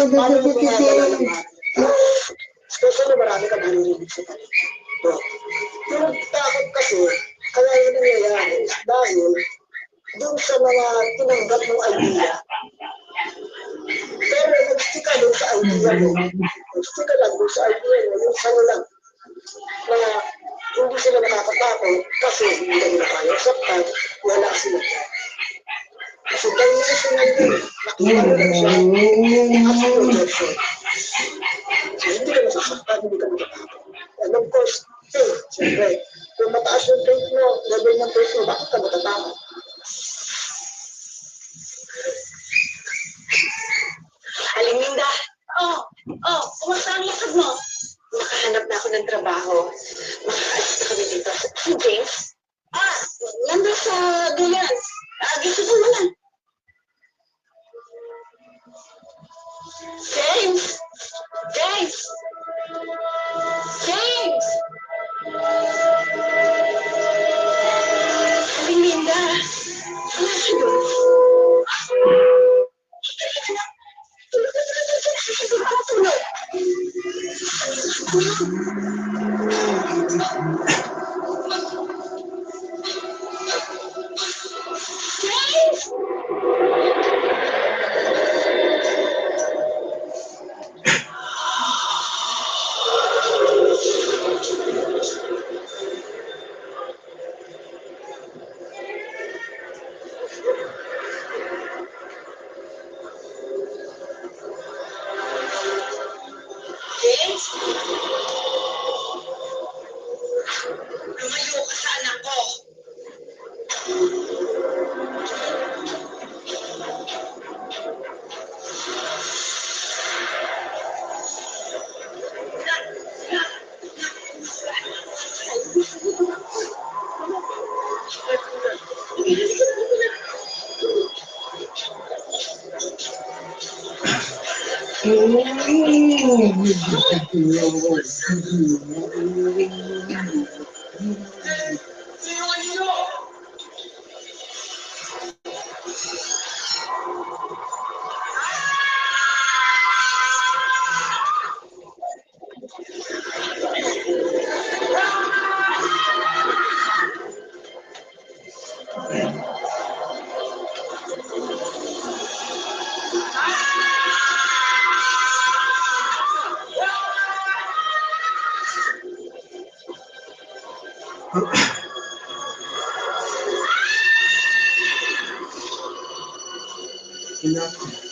paano mo ginagawa ng bata? Especially marami ka naririnig sa kanila. No? Yung takot kasi, kaya yung nangyayari is dahil doon sa mga tinanggap ng idea. Pero nag-stick ka doon sa idea mo. Nag-stick ka lang doon sa idea mo, yung sa'yo lang. Na hindi sila nakakatakot kasi hindi nila kaya saktan, wala sila. Kasi dahil nila sila yun, nakita mo lang siya, as a projection. So hindi ka nasasaktan, hindi ka natatakot. And of course, faith, siyempre. Kung mataas yung faith mo, level ng faith mo, bakit ka matatakot? Aling Linda, kumusta ang lakad mo? Nakahanap na ako ng trabaho. Makaalis na kami dito. Si James? Nandun sa Duyan. Gising mo naman. James! James! James! Aling Linda, wala siya doon. James? Lumayo ka sa anak ko. Enough.